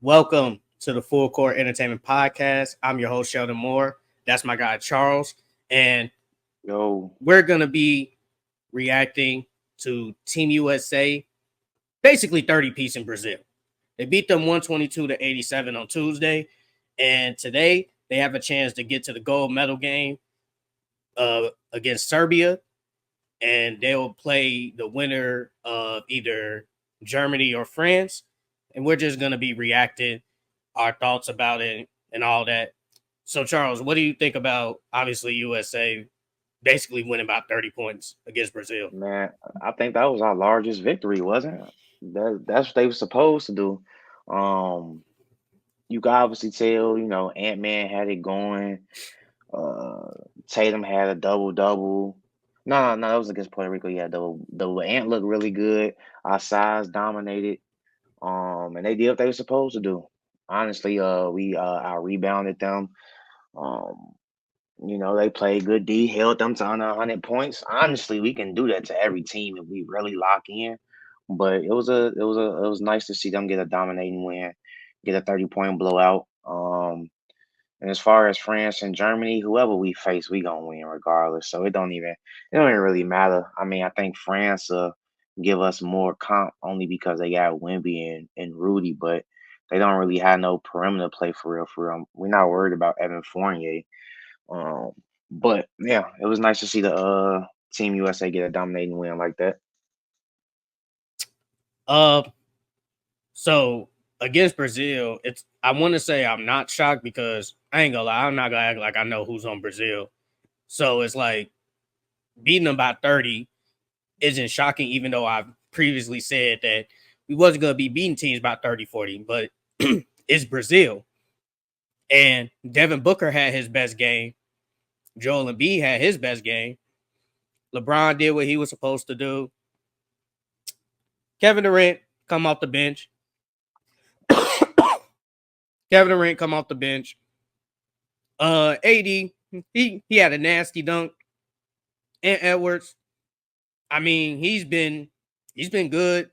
Welcome to the Full Court Entertainment Podcast. I'm your host, Sheldon Moore. That's my guy, Charles. And Yo, we're going to be reacting to Team USA, basically 30-piece in Brazil. They beat them 122-87 on Tuesday. And today they have a chance to get to the gold medal game against Serbia. And they'll play the winner of either Germany or France. And we're just going to be reacting our thoughts about it and all that. So, Charles, what do you think about, obviously, USA basically winning about 30 points against Brazil? man, I think that was our largest victory, wasn't it? That's what they were supposed to do. Um, you can obviously tell, Ant-Man had it going. Uh, Tatum had a double-double. No, that was against Puerto Rico. Yeah, double. Ant looked really good. Our size dominated. And they did what they were supposed to do. Honestly, we out rebounded them. Um, they played good D, held them to under 100 points. Honestly, we can do that to every team if we really lock in. But it was nice to see them get a dominating win, get a 30-point blowout. And as far as France and Germany, whoever we face, we gonna win regardless. So it don't even really matter. I mean, I think France give us more comp only because they got Wemby and Rudy, but they don't really have no perimeter play for real. For real, we're not worried about Evan Fournier. Um, but yeah, it was nice to see the Team USA get a dominating win like that. Uh, so against Brazil, I want to say I'm not shocked because I ain't gonna lie, I'm not gonna act like I know who's on Brazil. So it's like beating them by 30 isn't shocking, even though I've previously said that we wasn't gonna be beating teams by 30, 40, but it's Brazil. And Devin Booker had his best game. Joel Embiid had his best game. LeBron did what he was supposed to do. Kevin Durant come off the bench. Kevin Durant come off the bench. AD, he had a nasty dunk. And Edwards, I mean, he's been good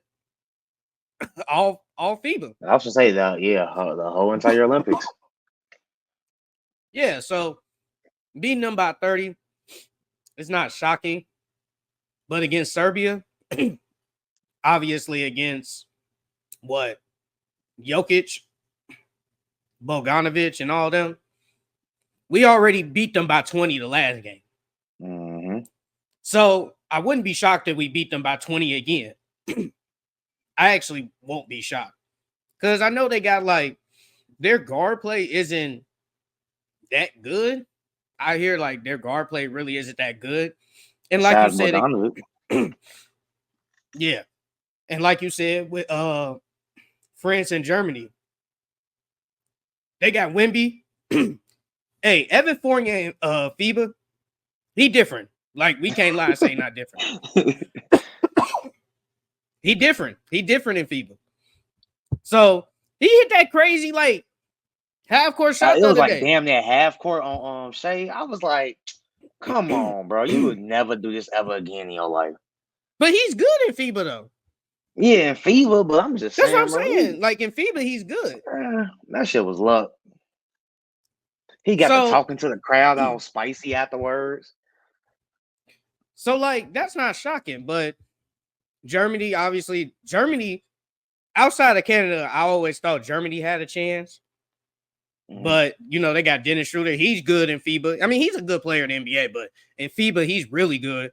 all FIBA. I was to say that, yeah, the whole entire Olympics. Yeah, so beating them by 30, it's not shocking. But against Serbia, obviously against what? Jokic, Bogdanovic, and all them, we already beat them by 20 the last game. hmm So I wouldn't be shocked if we beat them by 20 again. I actually won't be shocked. Because I know they got like their guard play isn't that good. I hear like their guard play really isn't that good. And like you Besides said, Bogdanovic, yeah. And like you said, with France and Germany, they got Wemby. Hey, Evan Fournier, FIBA, he different. Like we can't lie and say not different. He different. He different in FIBA. So he hit that crazy like half court shot it the was other like day. damn near half court on Shea. I was like, come on, bro, you would never do this ever again in your life. But he's good in FIBA though. Yeah, in fever, but I'm just That's what I'm saying, bro, saying. Like in FIBA, he's good. that shit was luck. He got to So talking to the crowd all spicy afterwards. like that's not shocking. But Germany, obviously, outside of Canada, I always thought Germany had a chance. But they got Dennis Schroeder. He's good in FIBA. I mean, he's a good player in the NBA, but in FIBA, he's really good.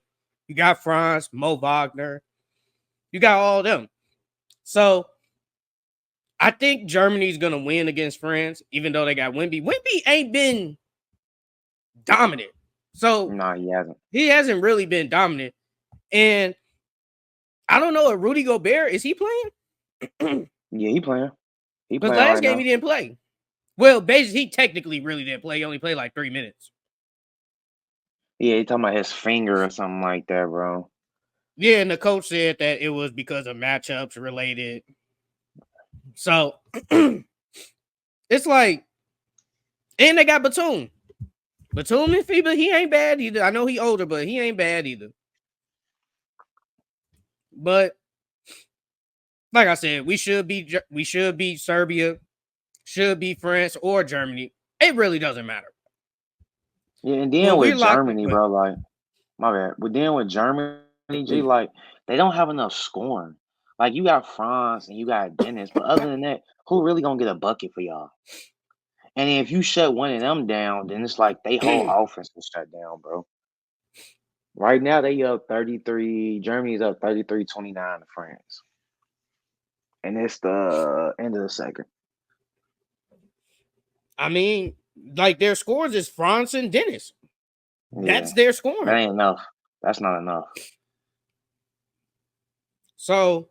You got Franz, Mo Wagner. You got all of them. So I think Germany's gonna win against France, even though they got Wemby. Wemby ain't been dominant. So Nah, he hasn't. he hasn't really been dominant. And I don't know if Rudy Gobert, is he playing? Yeah, he playing. He Because playing last right game he now. didn't play. Well, basically, he technically really didn't play. He only played like 3 minutes. Yeah, he talking about his finger or something like that, bro. Yeah, and the coach said that it was because of matchups related. So it's like, and they got Batum. Batum in FIBA, he ain't bad either. I know he older, but he ain't bad either. But like I said, we should beat Serbia. should be France or Germany. It really doesn't matter. Yeah, and then When we're with locked, Germany, but bro, like my bad. But then with Germany, G, like they don't have enough scoring. Like you got France and you got Dennis, but other than that, who really gonna get a bucket for y'all? And if you shut one of them down, then it's like they whole offense is shut down, bro. Right now they up 33. Germany's up 33-29 to France. And it's the end of the second. I mean, like their scores is France and Dennis. That's Yeah. their That scoring. ain't enough. That's not enough. So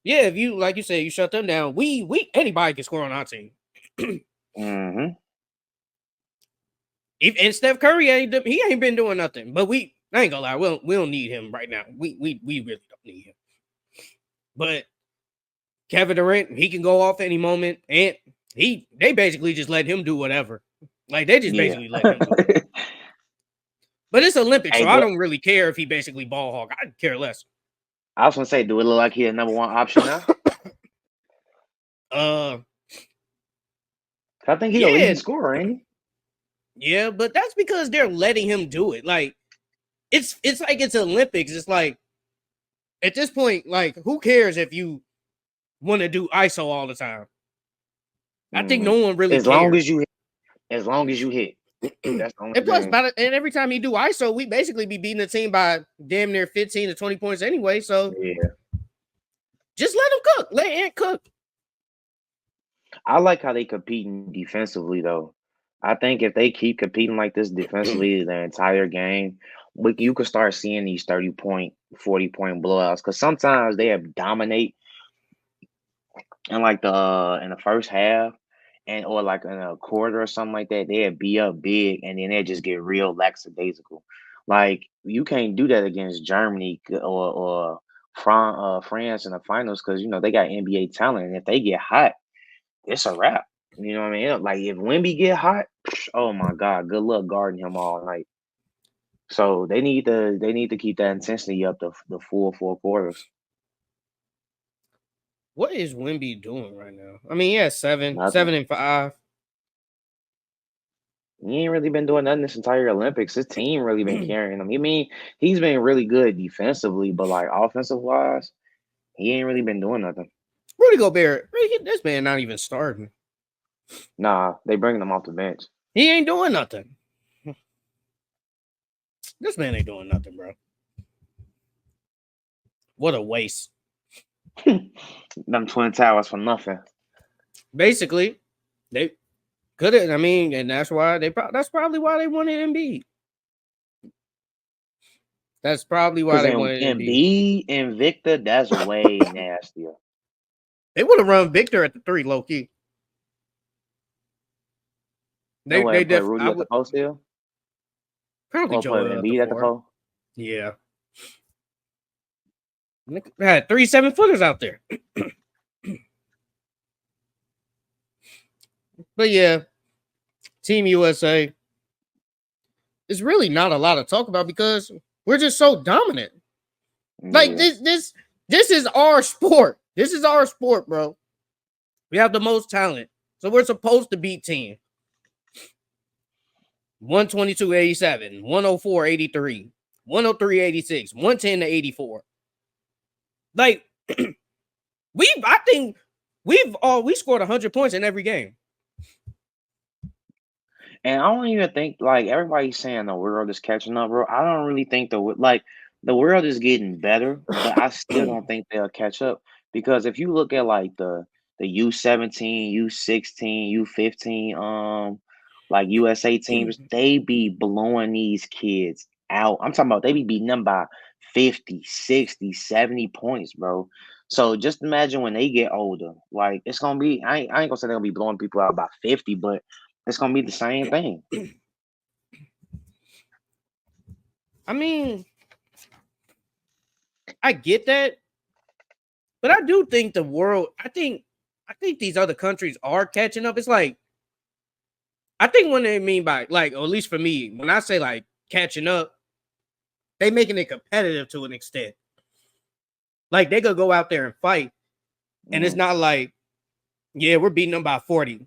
yeah, if you like you said, you shut them down. We anybody can score on our team. Mm-hmm. And Steph Curry he ain't been doing nothing. But I ain't gonna lie, we don't need him right now. We really don't need him. But Kevin Durant, he can go off any moment, and they basically just let him do whatever. Like they just Yeah. basically let him do whatever. But it's Olympics, Hey, so I don't really care if he basically ball hog. I care less. I was gonna say, do it look like he a number one option now? I think he a leading Yeah, scorer, ain't he? yeah, but that's because they're letting him do it. Like it's like it's Olympics. It's like at this point, like who cares if you want to do ISO all the time? I think no one really As long cares. as you hit. That's the only And plus, thing. and every time he do ISO, we basically be beating the team by damn near 15 to 20 points anyway. So Yeah. just let him cook. Let Ant cook. I like how they competing defensively though. I think if they keep competing like this defensively the entire game, you could start seeing these 30-point, 40-point blowouts. Because sometimes they have dominate in like in the first half or like in a quarter or something like that. They'd be up big and then they just get real lackadaisical. Like you can't do that against Germany or France in the finals because they got NBA talent. And if they get hot, it's a wrap. You know what I mean? Like if Wemby get hot, oh my God, good luck guarding him all night. So they need to keep that intensity up the full 4 quarters. What is Wemby doing right now? I mean, yeah, Nothing. 7-5. He ain't really been doing nothing this entire Olympics. His team really been carrying him. I mean, he's been really good defensively, but like offensive wise, he ain't really been doing nothing. Rudy Gobert, this man not even starting. Nah, they bringing him off the bench. He ain't doing nothing. This man ain't doing nothing, bro. What a waste. Them Twin Towers for nothing. Basically, they could have. I mean, and that's why that's probably why they wanted Embiid. That's probably why Because they in wanted Embiid. Embiid and Victor, that's way nastier. They would have run Victor at the 3, low key. And They what, put definitely. I Rudy at the would post still? probably Or put Joel at the Embiid at the 4. post? Yeah, they had 3 7-footers out there. But yeah, Team USA. It's really not a lot to talk about because we're just so dominant. Like Yeah. this is our sport. This is our sport, bro. We have the most talent. So we're supposed to beat team. 122-87, 104-83, 103-86, 110-84. Like I think we scored 100 points in every game. And I don't even think like everybody's saying the world is catching up, bro. I don't really think the world is getting better, but I still don't think they'll catch up because if you look at like the U17, U16, U15, like USA teams, they be blowing these kids out. I'm talking about they be beating them by 50, 60, 70 points, bro. So just imagine when they get older, like it's gonna be. I ain't gonna say they're gonna be blowing people out by 50, but it's gonna be the same thing. I mean, I get that, but I do think the world. I think these other countries are catching up. It's like I think what they mean by like, or at least for me, when I say like catching up, they making it competitive to an extent. Like they could go out there and fight, and it's not like Yeah, we're beating them by 40.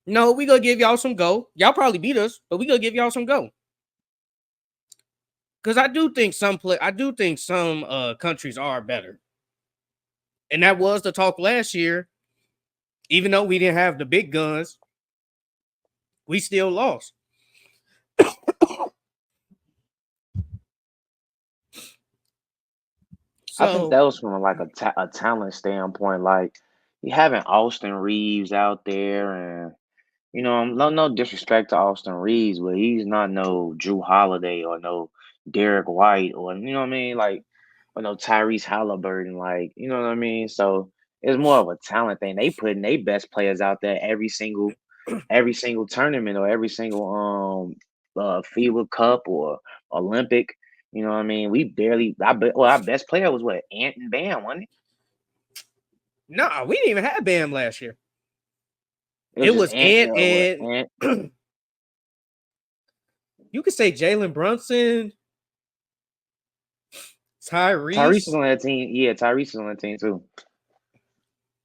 No, we gonna give y'all some go. Y'all probably beat us, but we gonna give y'all some go. Because I do think some countries are better. And that was the talk last year. Even though we didn't have the big guns, we still lost. I think So that was from like a talent standpoint. Like you having Austin Reeves out there, and no disrespect to Austin Reeves, but he's not no Drew Holiday or no Derek White or what I mean, like or no Tyrese Halliburton, like you know what I mean. So it's more of a talent thing. They putting their best players out there every single tournament or every single FIBA Cup or Olympic. You know what I mean? We barely. Our best player was what Ant and Bam, wasn't it? no, we didn't even have Bam last year. It was It just was Ant. Ant What and Ant? you could say Jalen Brunson, Tyrese is Tyrese. on that team. Yeah, Tyrese is on that team too.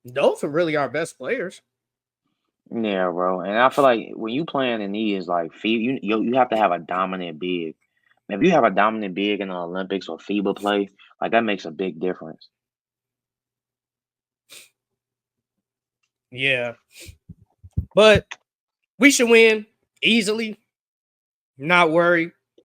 Those are really our best players. Yeah, bro. And I feel like when you playing in these like FIBA, you have to have a dominant big. If you have a dominant big in the Olympics or FIBA play, like that makes a big difference. Yeah, but we should win easily. Not worry.